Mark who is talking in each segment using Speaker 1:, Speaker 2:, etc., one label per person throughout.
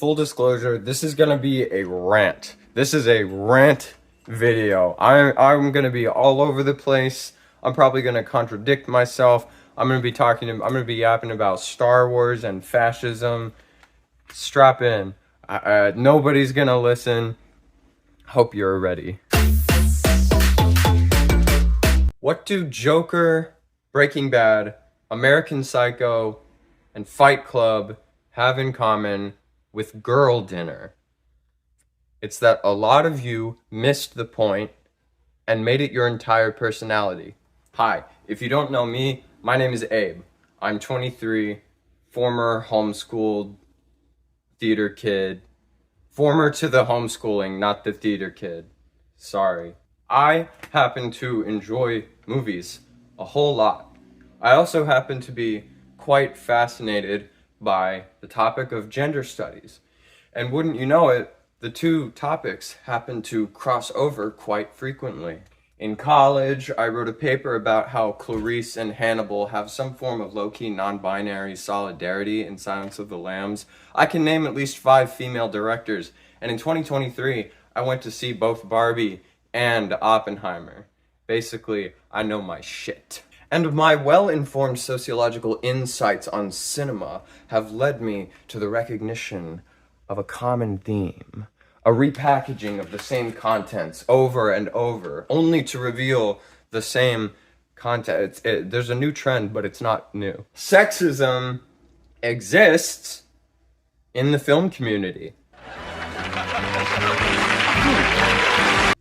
Speaker 1: full disclosure, this is gonna be a rant. This is a rant video. I'm gonna be all over the place. I'm probably gonna contradict myself. I'm gonna be yapping about Star Wars and fascism. Strap in. Nobody's gonna listen. Hope you're ready. What do Joker, Breaking Bad, American Psycho, and Fight Club have in common with girl dinner? It's that a lot of you missed the point and made it your entire personality. Hi, if you don't know me, my name is Abe. I'm 23, former homeschooled theater kid. Former to the homeschooling, not the theater kid. Sorry. I happen to enjoy movies a whole lot. I also happen to be quite fascinated by the topic of gender studies. And wouldn't you know it, the two topics happen to cross over quite frequently. In college, I wrote a paper about how Clarice and Hannibal have some form of low-key non-binary solidarity in Silence of the Lambs. I can name at least 5 female directors, and in 2023, I went to see both Barbie and Oppenheimer. Basically, I know my shit. And my well-informed sociological insights on cinema have led me to the recognition of a common theme. A repackaging of the same contents over and over, only to reveal the same content. There's a new trend, but it's not new. Sexism exists in the film community.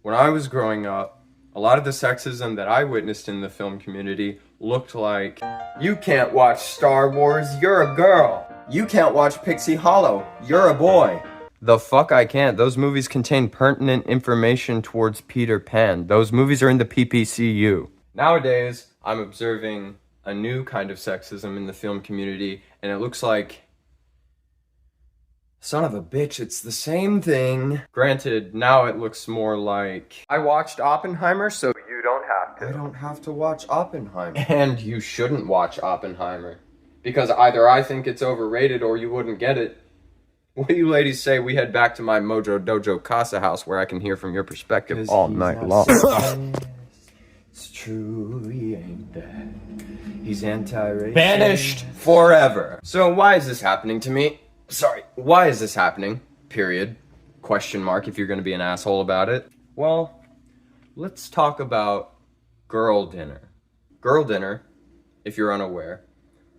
Speaker 1: When I was growing up, a lot of the sexism that I witnessed in the film community looked like, you can't watch Star Wars, you're a girl. You can't watch Pixie Hollow, you're a boy. The fuck I can't. Those movies contain pertinent information towards Peter Pan. Those movies are in the PPCU. Nowadays, I'm observing a new kind of sexism in the film community, and it looks like, son of a bitch, it's the same thing. Granted, now it looks more like, I watched Oppenheimer, so you don't have to. I don't have to watch Oppenheimer. And you shouldn't watch Oppenheimer. Because either I think it's overrated or you wouldn't get it. What do you ladies say we head back to my Mojo Dojo Casa house where I can hear from your perspective all night long? It's true, he ain't that. He's anti-racist. Banished forever. So why is this happening to me? Sorry, why is this happening? Period. Question mark if you're gonna be an asshole about it. Well, let's talk about girl dinner. Girl dinner, if you're unaware,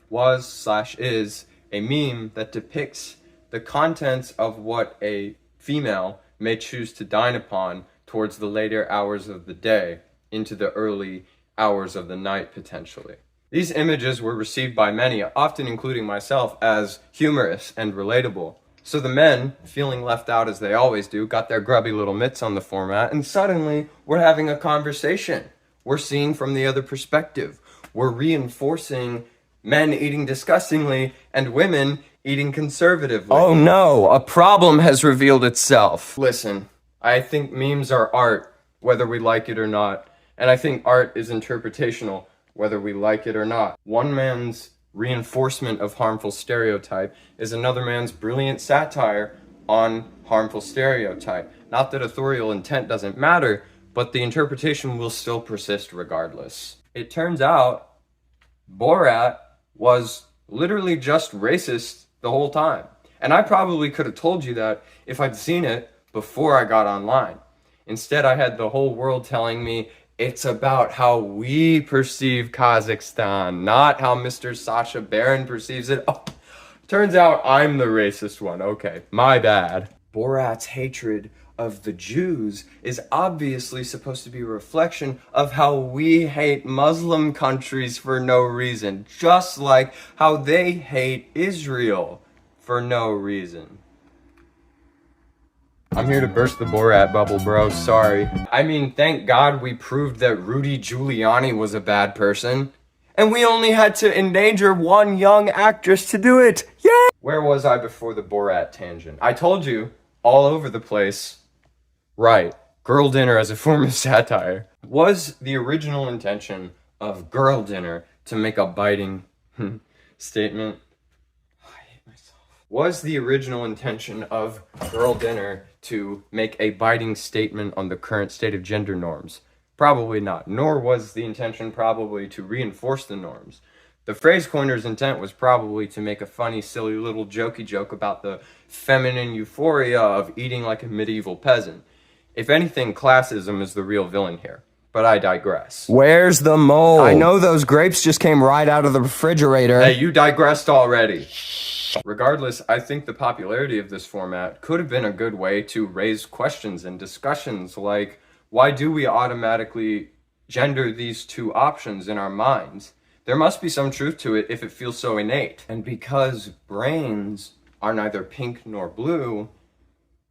Speaker 1: was/is a meme that depicts the contents of what a female may choose to dine upon towards the later hours of the day, into the early hours of the night, potentially. These images were received by many, often including myself, as humorous and relatable. So the men, feeling left out as they always do, got their grubby little mitts on the format, and suddenly we're having a conversation. We're seeing from the other perspective. We're reinforcing men eating disgustingly and women eating conservatively. Oh no, a problem has revealed itself. Listen, I think memes are art, whether we like it or not. And I think art is interpretational, whether we like it or not. One man's reinforcement of harmful stereotype is another man's brilliant satire on harmful stereotype. Not that authorial intent doesn't matter, but the interpretation will still persist regardless. It turns out Borat was literally just racist the whole time. And I probably could have told you that if I'd seen it before I got online. Instead, I had the whole world telling me it's about how we perceive Kazakhstan, not how Mr. Sacha Baron perceives it. Oh, turns out I'm the racist one. Okay, my bad. Borat's hatred of the Jews is obviously supposed to be a reflection of how we hate Muslim countries for no reason, just like how they hate Israel for no reason. I'm here to burst the Borat bubble, bro, sorry. I mean, thank God we proved that Rudy Giuliani was a bad person, and we only had to endanger one young actress to do it. Yay! Where was I before the Borat tangent? I told you, all over the place. Right, girl dinner as a form of satire. Was the original intention of girl dinner to make a biting statement? I hate myself. Was the original intention of Girl Dinner to make a biting statement on the current state of gender norms? Probably not. Nor was the intention probably to reinforce the norms. The phrase coiner's intent was probably to make a funny, silly little jokey joke about the feminine euphoria of eating like a medieval peasant. If anything, classism is the real villain here. But I digress.
Speaker 2: Where's the mold? I know those grapes just came right out of the refrigerator.
Speaker 1: Hey, you digressed already. Regardless, I think the popularity of this format could have been a good way to raise questions and discussions like, why do we automatically gender these two options in our minds? There must be some truth to it if it feels so innate. And because brains are neither pink nor blue,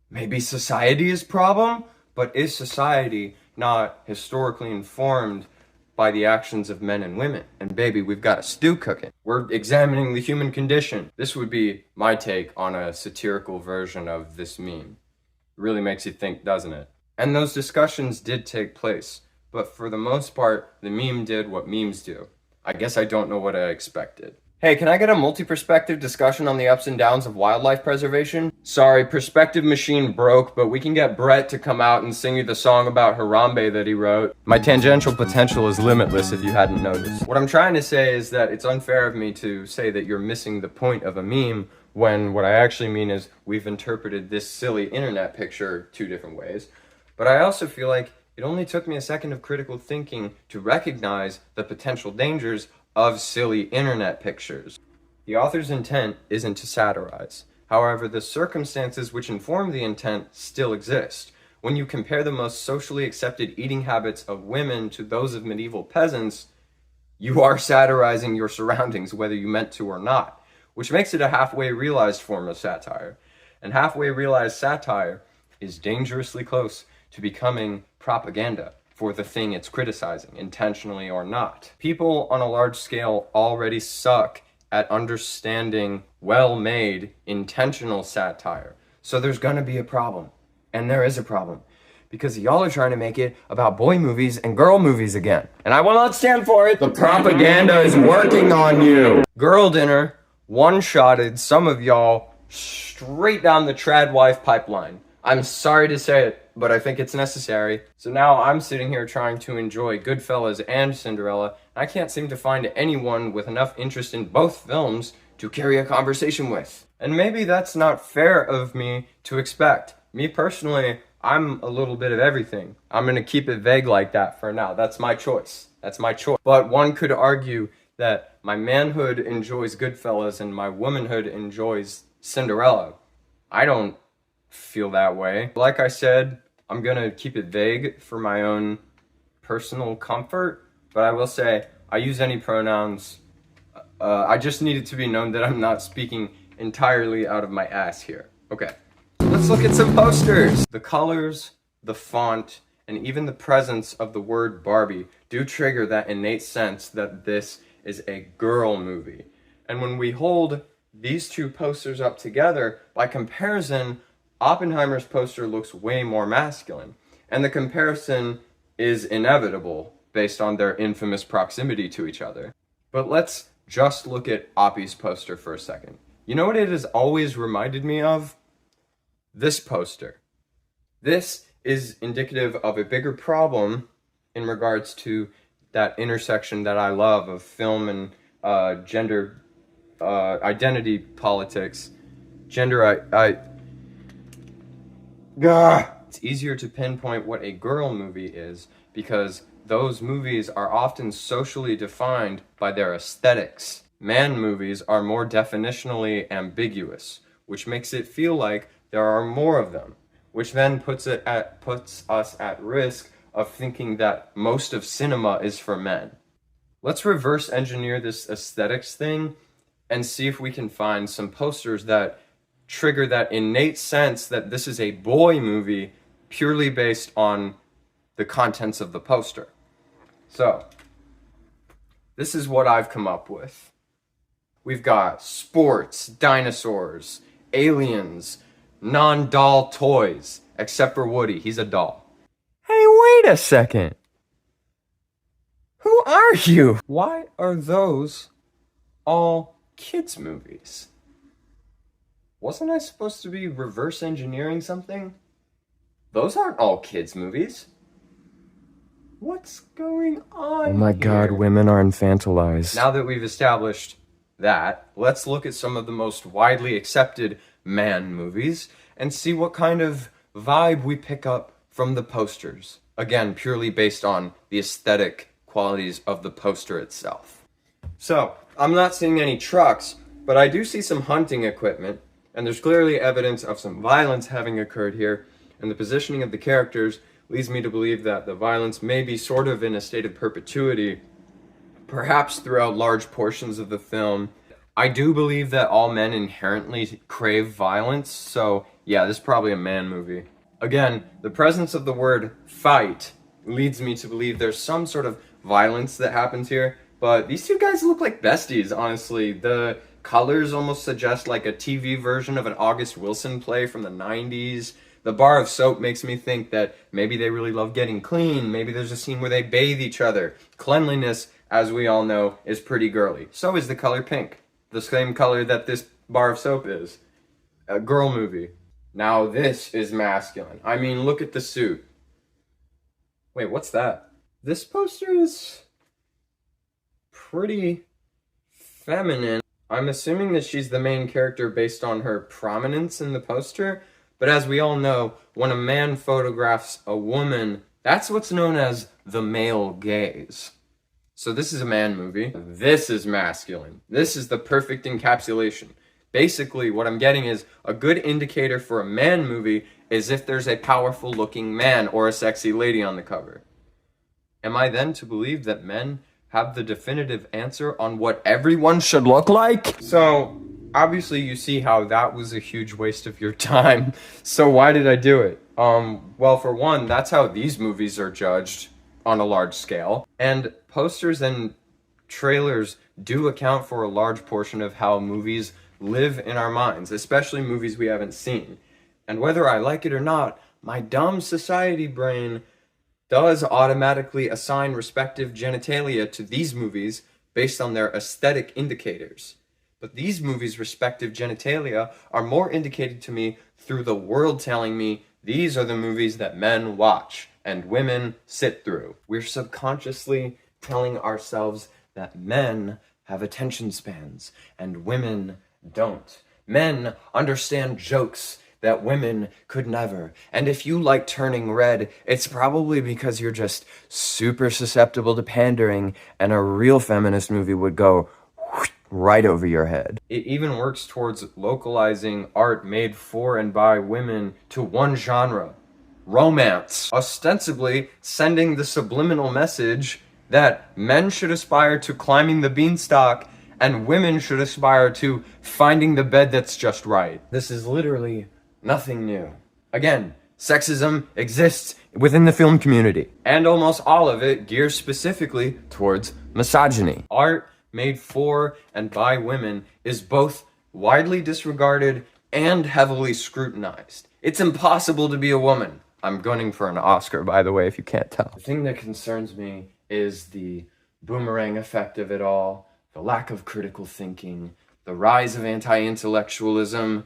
Speaker 1: maybe society is problem? But is society not historically informed by the actions of men and women? And baby, we've got a stew cooking. We're examining the human condition. This would be my take on a satirical version of this meme. It really makes you think, doesn't it? And those discussions did take place, but for the most part, the meme did what memes do. I guess I don't know what I expected. Hey, can I get a multi-perspective discussion on the ups and downs of wildlife preservation? Sorry, Perspective Machine broke, but we can get Brett to come out and sing you the song about Harambe that he wrote. My tangential potential is limitless if you hadn't noticed. What I'm trying to say is that it's unfair of me to say that you're missing the point of a meme when what I actually mean is we've interpreted this silly internet picture two different ways. But I also feel like it only took me a second of critical thinking to recognize the potential dangers of silly internet pictures. The author's intent isn't to satirize. However, the circumstances which inform the intent still exist. When you compare the most socially accepted eating habits of women to those of medieval peasants, you are satirizing your surroundings whether you meant to or not, which makes it a halfway realized form of satire. And halfway realized satire is dangerously close to becoming propaganda for the thing it's criticizing, intentionally or not. People on a large scale already suck at understanding well-made, intentional satire. So there's gonna be a problem. And there is a problem. Because y'all are trying to make it about boy movies and girl movies again. And I will not stand for it. The propaganda is working on you. Girl Dinner one-shotted some of y'all straight down the trad wife pipeline. I'm sorry to say it, but I think it's necessary. So now I'm sitting here trying to enjoy Goodfellas and Cinderella. I can't seem to find anyone with enough interest in both films to carry a conversation with. And maybe that's not fair of me to expect. Me personally, I'm a little bit of everything. I'm gonna keep it vague like that for now. That's my choice. That's my choice. But one could argue that my manhood enjoys Goodfellas and my womanhood enjoys Cinderella. I don't feel that way. Like I said, I'm gonna keep it vague for my own personal comfort, but I will say I use any pronouns. I just need it to be known that I'm not speaking entirely out of my ass here. Okay, let's look at some posters. The colors, the font, and even the presence of the word Barbie do trigger that innate sense that this is a girl movie. And when we hold these two posters up together, by comparison, Oppenheimer's poster looks way more masculine, and the comparison is inevitable based on their infamous proximity to each other. But let's just look at Oppie's poster for a second. You know what it has always reminded me of? This poster. This is indicative of a bigger problem in regards to that intersection that I love of film and gender identity politics. It's easier to pinpoint what a girl movie is because those movies are often socially defined by their aesthetics. Man movies are more definitionally ambiguous, which makes it feel like there are more of them, which then puts us at risk of thinking that most of cinema is for men. Let's reverse engineer this aesthetics thing and see if we can find some posters that trigger that innate sense that this is a boy movie purely based on the contents of the poster. So, this is what I've come up with. We've got sports, dinosaurs, aliens, non-doll toys, except for Woody, he's a doll. Hey, wait a second. Who are you? Why are those all kids' movies? Wasn't I supposed to be reverse engineering something? Those aren't all kids' movies. What's going on?
Speaker 2: Oh my God, women are infantilized.
Speaker 1: Now that we've established that, let's look at some of the most widely accepted man movies and see what kind of vibe we pick up from the posters. Again, purely based on the aesthetic qualities of the poster itself. So, I'm not seeing any trucks, but I do see some hunting equipment, and there's clearly evidence of some violence having occurred here, and the positioning of the characters leads me to believe that the violence may be sort of in a state of perpetuity, perhaps throughout large portions of the film. I do believe that all men inherently crave violence, so yeah, this is probably a man movie. Again, the presence of the word fight leads me to believe there's some sort of violence that happens here, but these two guys look like besties, honestly. The colors almost suggest like a TV version of an August Wilson play from the 90s. The bar of soap makes me think that maybe they really love getting clean. Maybe there's a scene where they bathe each other. Cleanliness, as we all know, is pretty girly. So is the color pink. The same color that this bar of soap is. A girl movie. Now this is masculine. I mean, look at the suit. Wait, what's that? This poster is pretty feminine. I'm assuming that she's the main character based on her prominence in the poster. But as we all know, when a man photographs a woman, that's what's known as the male gaze. So this is a man movie. This is masculine. This is the perfect encapsulation. Basically, what I'm getting is a good indicator for a man movie is if there's a powerful looking man or a sexy lady on the cover. Am I then to believe that men have the definitive answer on what everyone should look like? So, obviously you see how that was a huge waste of your time. So why did I do it? Well, for one, that's how these movies are judged on a large scale. And posters and trailers do account for a large portion of how movies live in our minds, especially movies we haven't seen. And whether I like it or not, my dumb society brain does automatically assign respective genitalia to these movies based on their aesthetic indicators. But these movies' respective genitalia are more indicated to me through the world telling me these are the movies that men watch and women sit through. We're subconsciously telling ourselves that men have attention spans and women don't. Men understand jokes that women could never. And if you like turning red, it's probably because you're just super susceptible to pandering, and a real feminist movie would go right over your head. It even works towards localizing art made for and by women to one genre, romance, ostensibly sending the subliminal message that men should aspire to climbing the beanstalk and women should aspire to finding the bed that's just right. This is literally nothing new. Again, sexism exists within the film community, and almost all of it gears specifically towards misogyny. Art made for and by women is both widely disregarded and heavily scrutinized. It's impossible to be a woman. I'm gunning for an Oscar, by the way, if you can't tell. The thing that concerns me is the boomerang effect of it all, the lack of critical thinking, the rise of anti-intellectualism,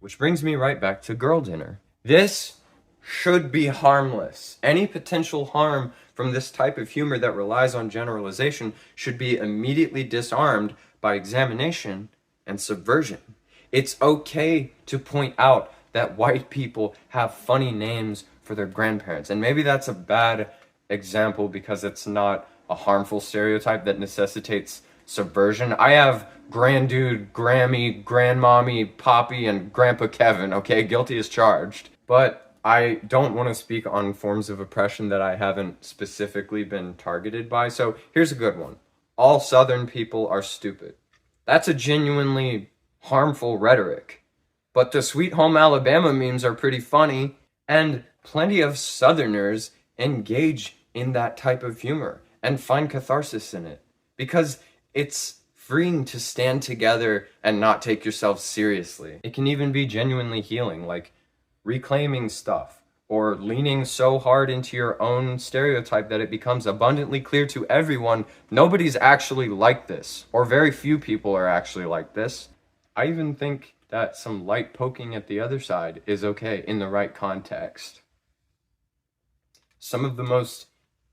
Speaker 1: which brings me right back to girl dinner. This should be harmless. Any potential harm from this type of humor that relies on generalization should be immediately disarmed by examination and subversion. It's okay to point out that white people have funny names for their grandparents. And maybe that's a bad example because it's not a harmful stereotype that necessitates subversion. I have Grandude, Grammy, Grandmommy, Poppy, and Grandpa Kevin, okay? Guilty as charged. But I don't want to speak on forms of oppression that I haven't specifically been targeted by. So here's a good one. All Southern people are stupid. That's a genuinely harmful rhetoric. But the Sweet Home Alabama memes are pretty funny, and plenty of Southerners engage in that type of humor and find catharsis in it. Because it's freeing to stand together and not take yourself seriously. It can even be genuinely healing, like reclaiming stuff, or leaning so hard into your own stereotype that it becomes abundantly clear to everyone nobody's actually like this, or very few people are actually like this. I even think that some light poking at the other side is okay in the right context. Some of the most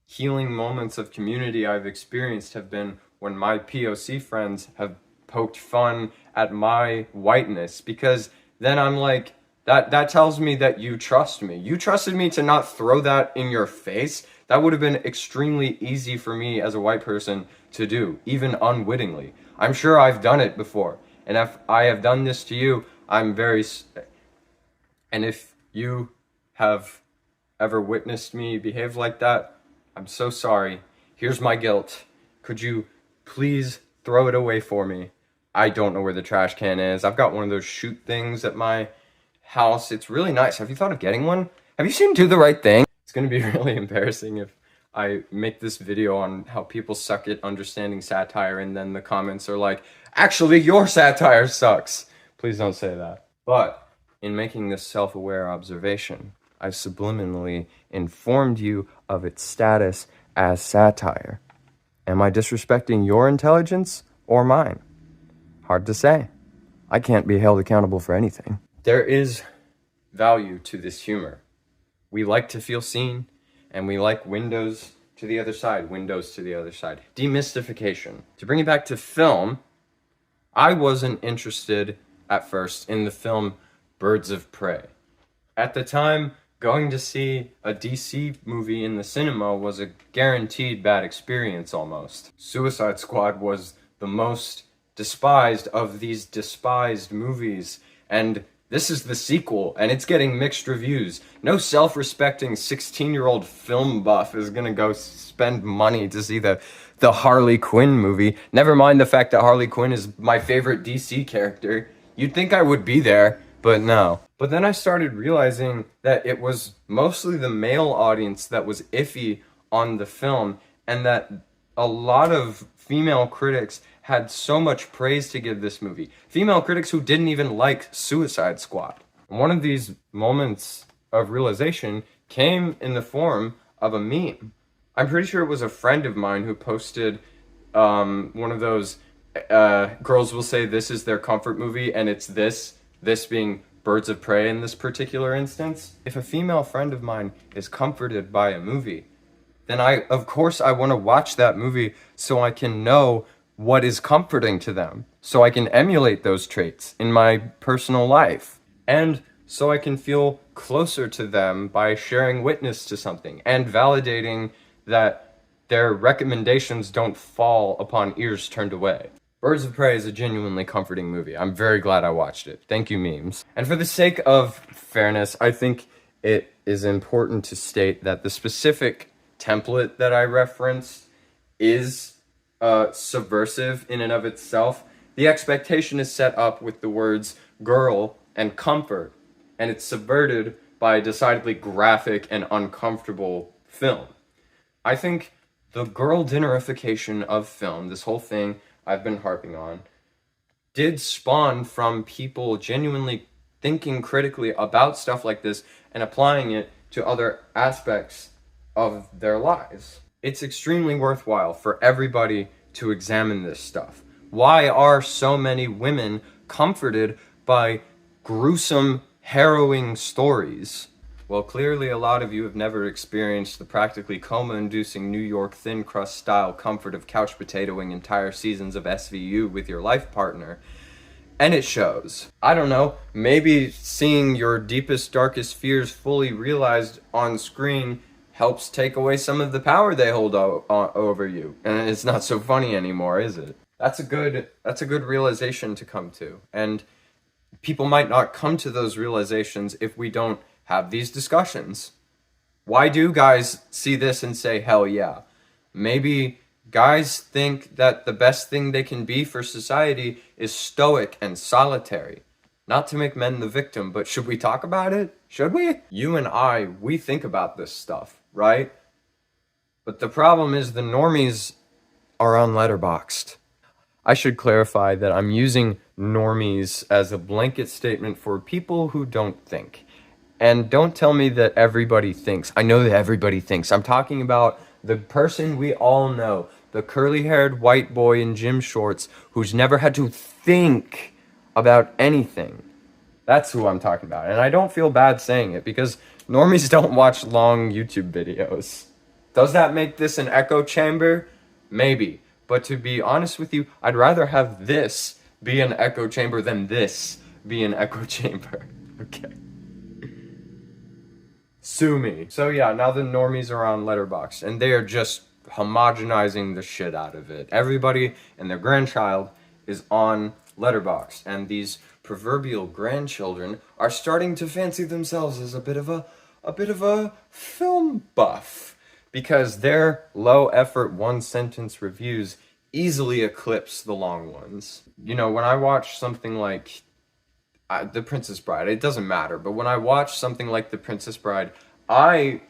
Speaker 1: healing moments of community I've experienced have been when my POC friends have poked fun at my whiteness, because then I'm like, that tells me that you trust me. You trusted me to not throw that in your face. That would have been extremely easy for me as a white person to do, even unwittingly. I'm sure I've done it before. And if I have done this to you, and if you have ever witnessed me behave like that, I'm so sorry. Here's my guilt. Could you please throw it away for me? I don't know where the trash can is. I've got one of those shoot things at my house. It's really nice. Have you thought of getting one? Have you seen Do the Right Thing? It's going to be really embarrassing if I make this video on how people suck at understanding satire and then the comments are like, actually, your satire sucks. Please don't say that. But in making this self-aware observation, I've subliminally informed you of its status as satire. Am I disrespecting your intelligence or mine? Hard to say. I can't be held accountable for anything. There is value to this humor. We like to feel seen, and we like windows to the other side. Demystification. To bring it back to film, I wasn't interested at first in the film Birds of Prey. At the time, going to see a DC movie in the cinema was a guaranteed bad experience almost. Suicide Squad was the most despised of these despised movies, and this is the sequel, and it's getting mixed reviews. No self-respecting 16-year-old film buff is gonna go spend money to see the Harley Quinn movie. Never mind the fact that Harley Quinn is my favorite DC character. You'd think I would be there, but no. But then I started realizing that it was mostly the male audience that was iffy on the film, and that a lot of female critics had so much praise to give this movie. Female critics who didn't even like Suicide Squad. One of these moments of realization came in the form of a meme. I'm pretty sure it was a friend of mine who posted one of those girls will say this is their comfort movie, and it's this being Birds of Prey in this particular instance. If a female friend of mine is comforted by a movie, then of course I want to watch that movie so I can know what is comforting to them, so I can emulate those traits in my personal life, and so I can feel closer to them by sharing witness to something and validating that their recommendations don't fall upon ears turned away. Birds of Prey is a genuinely comforting movie. I'm very glad I watched it. Thank you, memes. And for the sake of fairness, I think it is important to state that the specific template that I referenced is subversive in and of itself. The expectation is set up with the words girl and comfort, and it's subverted by a decidedly graphic and uncomfortable film. I think the girl dinnerification of film, this whole thing I've been harping on, did spawn from people genuinely thinking critically about stuff like this and applying it to other aspects of their lives. It's extremely worthwhile for everybody to examine this stuff. Why are so many women comforted by gruesome, harrowing stories? Well, clearly a lot of you have never experienced the practically coma-inducing New York thin crust style comfort of couch potatoing entire seasons of SVU with your life partner. And it shows. I don't know, maybe seeing your deepest, darkest fears fully realized on screen helps take away some of the power they hold over you. And it's not so funny anymore, is it? That's a good realization to come to. And people might not come to those realizations if we don't have these discussions. Why do guys see this and say, hell yeah? Maybe guys think that the best thing they can be for society is stoic and solitary. Not to make men the victim, but should we talk about it? Should we? You and I, we think about this stuff, right? But the problem is the normies are on Letterboxd. I should clarify that I'm using normies as a blanket statement for people who don't think. And don't tell me that everybody thinks. I know that everybody thinks. I'm talking about the person we all know, the curly-haired white boy in gym shorts who's never had to think about anything. That's who I'm talking about. And I don't feel bad saying it because normies don't watch long YouTube videos. Does that make this an echo chamber? Maybe. But to be honest with you, I'd rather have this be an echo chamber than this be an echo chamber. Okay. Sue me. So yeah, now the normies are on Letterboxd, and they are just homogenizing the shit out of it. Everybody and their grandchild is on Letterboxd, and these proverbial grandchildren are starting to fancy themselves as a bit of a film buff, because their low effort one sentence reviews easily eclipse the long ones. You know, when I watch something like The Princess Bride, it doesn't matter, but when I watch something like The Princess Bride, I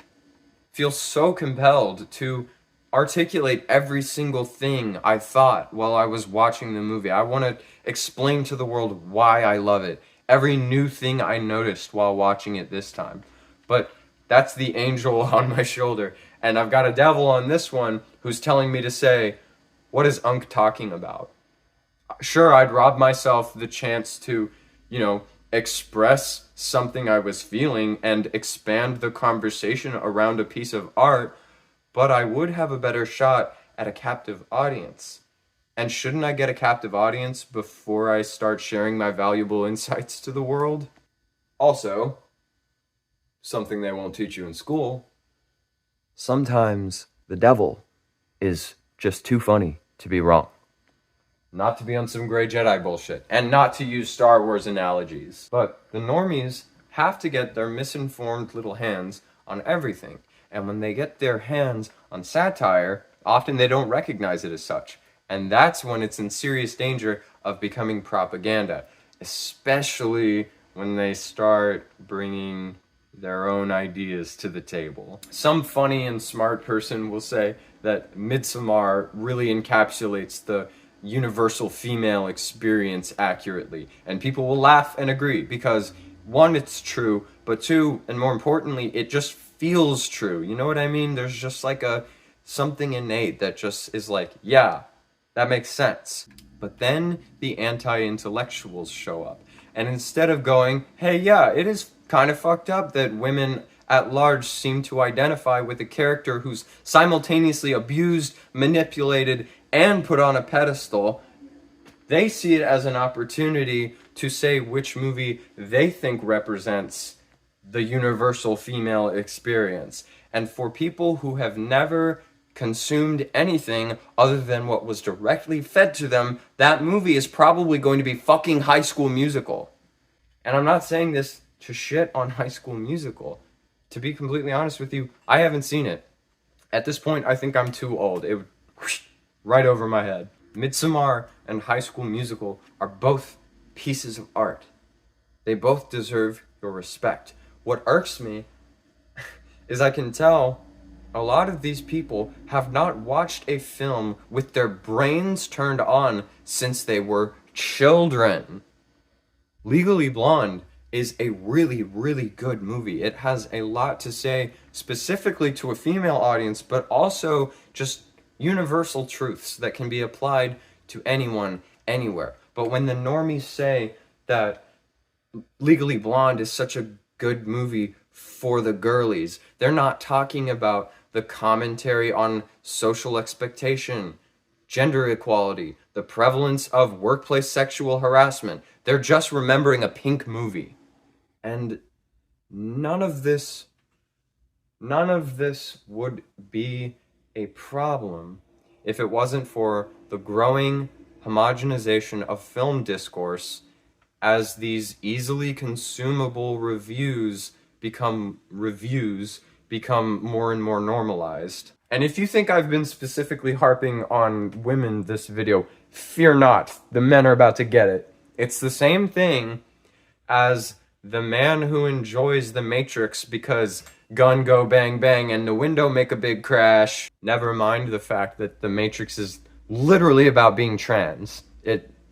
Speaker 1: feel so compelled to articulate every single thing I thought while I was watching the movie. I want to explain to the world why I love it. Every new thing I noticed while watching it this time. But that's the angel on my shoulder. And I've got a devil on this one who's telling me to say, what is Unc talking about? Sure, I'd rob myself the chance to, express something I was feeling and expand the conversation around a piece of art, but I would have a better shot at a captive audience. And shouldn't I get a captive audience before I start sharing my valuable insights to the world? Also, something they won't teach you in school, sometimes the devil is just too funny to be wrong. Not to be on some Grey Jedi bullshit, and not to use Star Wars analogies. But the normies have to get their misinformed little hands on everything. And when they get their hands on satire, often they don't recognize it as such. And that's when it's in serious danger of becoming propaganda, especially when they start bringing their own ideas to the table. Some funny and smart person will say that Midsommar really encapsulates the universal female experience accurately, and people will laugh and agree because, one, it's true, but two, and more importantly, it just feels true. You know what I mean? There's just like something innate that just is like, yeah, that makes sense. But then the anti-intellectuals show up, and instead of going, hey, yeah, it is kind of fucked up that women at large seem to identify with a character who's simultaneously abused, manipulated, and put on a pedestal, they see it as an opportunity to say which movie they think represents the universal female experience. And for people who have never consumed anything other than what was directly fed to them, that movie is probably going to be fucking High School Musical. And I'm not saying this to shit on High School Musical. To be completely honest with you, I haven't seen it. At this point, I think I'm too old. It would right over my head. Midsommar and High School Musical are both pieces of art. They both deserve your respect. What irks me is I can tell a lot of these people have not watched a film with their brains turned on since they were children. Legally Blonde is a really, really good movie. It has a lot to say specifically to a female audience, but also just universal truths that can be applied to anyone, anywhere. But when the normies say that Legally Blonde is such a good movie for the girlies, they're not talking about the commentary on social expectation, gender equality, the prevalence of workplace sexual harassment. They're just remembering a Pink movie. And none of this would be a problem if it wasn't for the growing homogenization of film discourse as these easily consumable reviews become more and more normalized. And if you think I've been specifically harping on women this video, fear not, the men are about to get it. It's the same thing as the man who enjoys The Matrix because gun go bang bang and the window make a big crash. Never mind the fact that The Matrix is literally about being trans.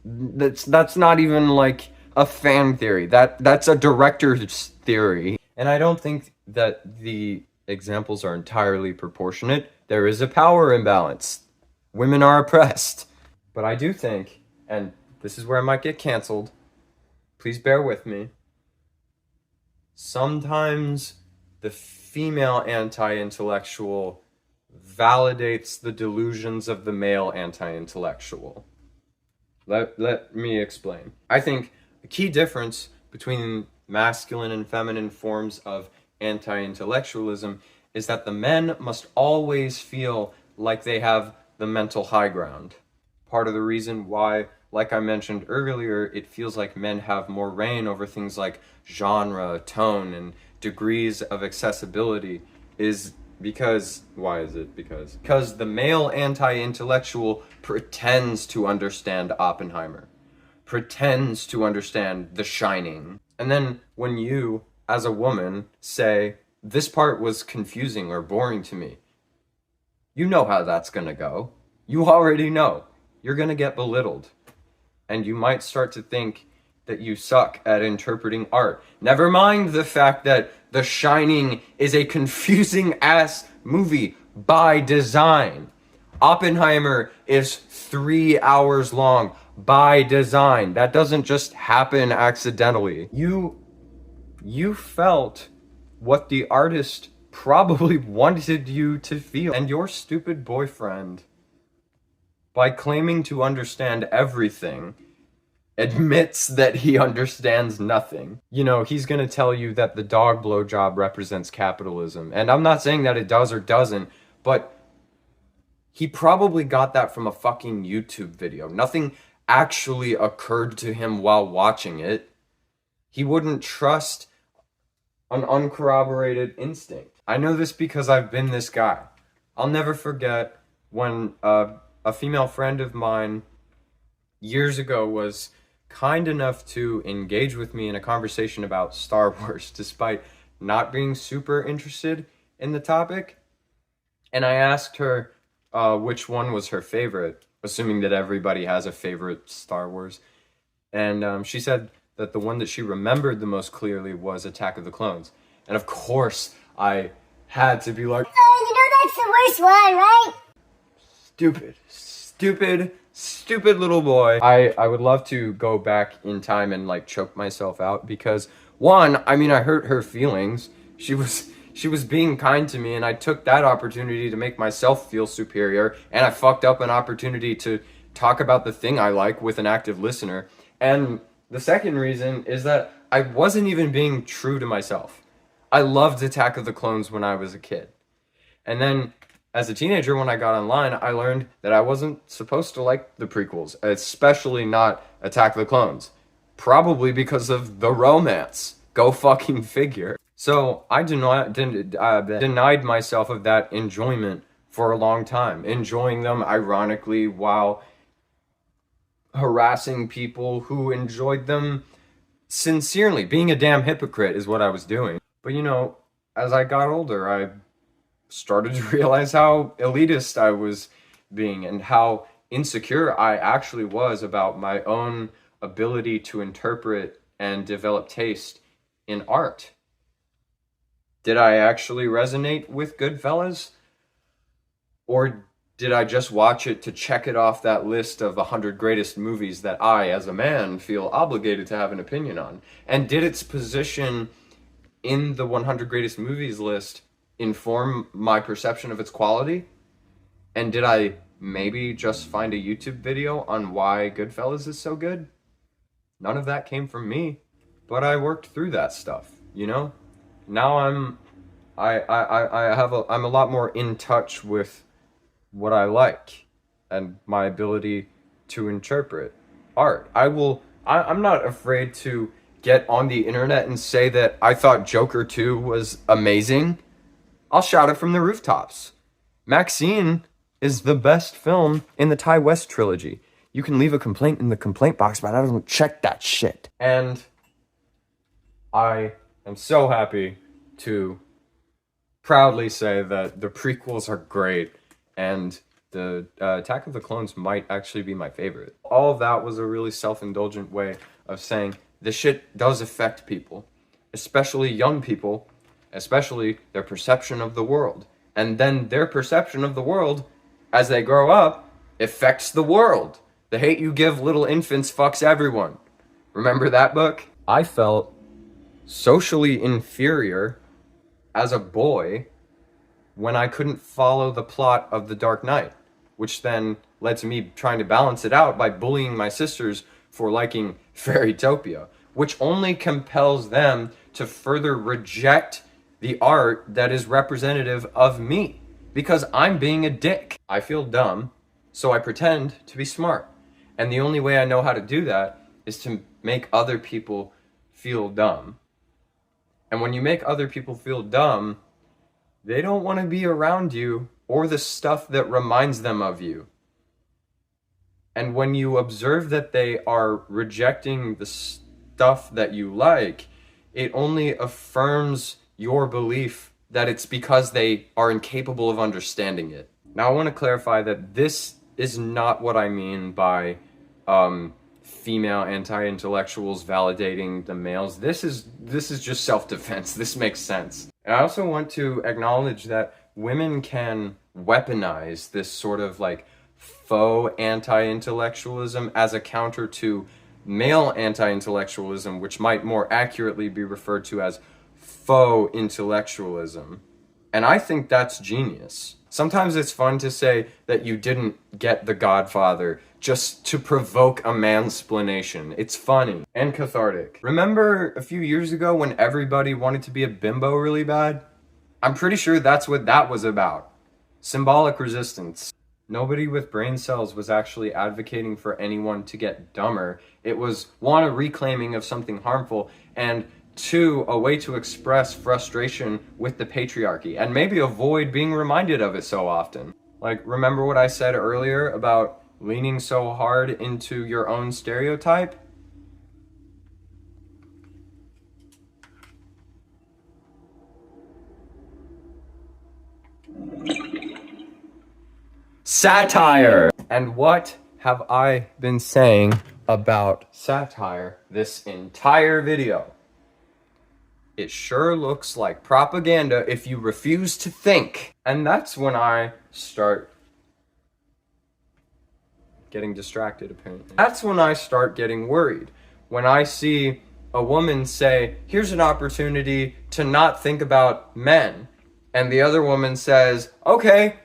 Speaker 1: That's not even like a fan theory. That's a director's theory. And I don't think that the examples are entirely proportionate. There is a power imbalance. Women are oppressed. But I do think, and this is where I might get canceled, please bear with me, Sometimes the female anti-intellectual validates the delusions of the male anti-intellectual. Let me explain. I think a key difference between masculine and feminine forms of anti-intellectualism is that the men must always feel like they have the mental high ground. Part of the reason why, like I mentioned earlier, it feels like men have more reign over things like genre, tone, and degrees of accessibility is because, why is it because? Because the male anti-intellectual pretends to understand Oppenheimer, pretends to understand The Shining. And then when you, as a woman, say, this part was confusing or boring to me, you know how that's gonna go. You already know. You're gonna get belittled. And you might start to think that you suck at interpreting art. Never mind the fact that The Shining is a confusing ass movie by design. Oppenheimer is 3 hours long by design. That doesn't just happen accidentally. You felt what the artist probably wanted you to feel. And your stupid boyfriend, by claiming to understand everything, admits that he understands nothing. You know, he's gonna tell you that the dog blowjob represents capitalism. And I'm not saying that it does or doesn't, but he probably got that from a fucking YouTube video. Nothing actually occurred to him while watching it. He wouldn't trust an uncorroborated instinct. I know this because I've been this guy. I'll never forget when a female friend of mine years ago was kind enough to engage with me in a conversation about Star Wars, despite not being super interested in the topic. And I asked her which one was her favorite, assuming that everybody has a favorite Star Wars. And she said that the one that she remembered the most clearly was Attack of the Clones. And of course, I had to be like,
Speaker 3: you know that's the worst one, right?
Speaker 1: Stupid little boy. I would love to go back in time and like choke myself out because one, I mean, I hurt her feelings. She was being kind to me and I took that opportunity to make myself feel superior, and I fucked up an opportunity to talk about the thing I like with an active listener. And the second reason is that I wasn't even being true to myself. I loved Attack of the Clones when I was a kid. And then as a teenager, when I got online, I learned that I wasn't supposed to like the prequels, especially not Attack of the Clones. Probably because of the romance. Go fucking figure. So I denied myself of that enjoyment for a long time. Enjoying them, ironically, while harassing people who enjoyed them sincerely. Being a damn hypocrite is what I was doing. But you know, as I got older, I started to realize how elitist I was being and how insecure I actually was about my own ability to interpret and develop taste in art. Did I actually resonate with Goodfellas? Or did I just watch it to check it off that list of 100 greatest movies that I, as a man, feel obligated to have an opinion on? And did its position in the 100 greatest movies list inform my perception of its quality? And did I maybe just find a YouTube video on why Goodfellas is so good? None of that came from me, but I worked through that stuff, you know? Now I'm a lot more in touch with what I like and my ability to interpret art. I'm not afraid to get on the internet and say that I thought Joker 2 was amazing. I'll shout it from the rooftops. Maxine is the best film in the Ty West trilogy. You can leave a complaint in the complaint box, but I don't check that shit. And I am so happy to proudly say that the prequels are great, and the Attack of the Clones might actually be my favorite. All of that was a really self-indulgent way of saying this shit does affect people, especially young people, especially their perception of the world. And then their perception of the world, as they grow up, affects the world. The hate you give little infants fucks everyone. Remember that book? I felt socially inferior as a boy when I couldn't follow the plot of The Dark Knight, which then led to me trying to balance it out by bullying my sisters for liking Fairytopia, which only compels them to further reject the art that is representative of me, because I'm being a dick. I feel dumb, so I pretend to be smart. And the only way I know how to do that is to make other people feel dumb. And when you make other people feel dumb, they don't want to be around you or the stuff that reminds them of you. And when you observe that they are rejecting the stuff that you like, it only affirms your belief that it's because they are incapable of understanding it. Now, I want to clarify that this is not what I mean by female anti-intellectuals validating the males. This is just self-defense. This makes sense. And I also want to acknowledge that women can weaponize this sort of like faux anti-intellectualism as a counter to male anti-intellectualism, which might more accurately be referred to as faux intellectualism. And I think that's genius. Sometimes it's fun to say that you didn't get The Godfather just to provoke a mansplanation. It's funny and cathartic. Remember a few years ago when everybody wanted to be a bimbo really bad? I'm pretty sure that's what that was about. Symbolic resistance. Nobody with brain cells was actually advocating for anyone to get dumber. It was, one, a reclaiming of something harmful, and two, a way to express frustration with the patriarchy and maybe avoid being reminded of it so often. Like, remember what I said earlier about leaning so hard into your own stereotype? Satire! And what have I been saying about satire this entire video? It sure looks like propaganda if you refuse to think. And that's when I start getting distracted, apparently. That's when I start getting worried. When I see a woman say, here's an opportunity to not think about men, and the other woman says, okay,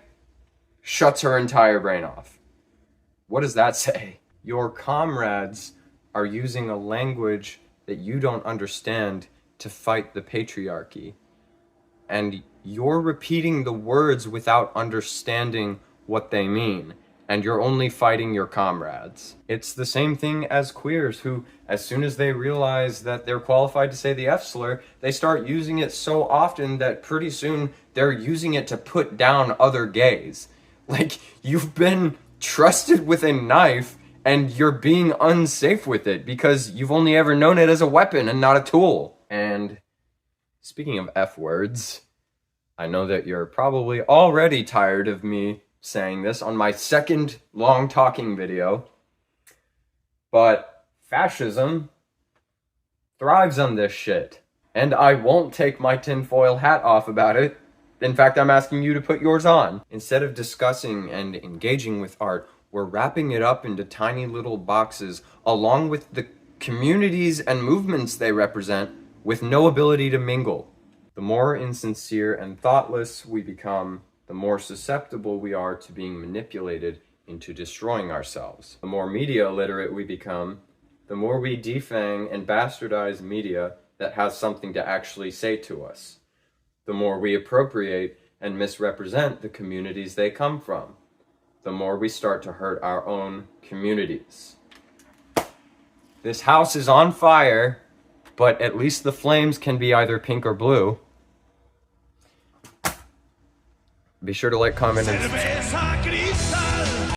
Speaker 1: shuts her entire brain off. What does that say? Your comrades are using a language that you don't understand to fight the patriarchy. And you're repeating the words without understanding what they mean. And you're only fighting your comrades. It's the same thing as queers who, as soon as they realize that they're qualified to say the F slur, they start using it so often that pretty soon they're using it to put down other gays. Like, you've been trusted with a knife and you're being unsafe with it because you've only ever known it as a weapon and not a tool. And speaking of F words, I know that you're probably already tired of me saying this on my second long talking video, but fascism thrives on this shit. And I won't take my tinfoil hat off about it. In fact, I'm asking you to put yours on. Instead of discussing and engaging with art, we're wrapping it up into tiny little boxes along with the communities and movements they represent with no ability to mingle. The more insincere and thoughtless we become, the more susceptible we are to being manipulated into destroying ourselves. The more media illiterate we become, the more we defang and bastardize media that has something to actually say to us. The more we appropriate and misrepresent the communities they come from, the more we start to hurt our own communities. This house is on fire, but at least the flames can be either pink or blue. Be sure to like, comment, and subscribe.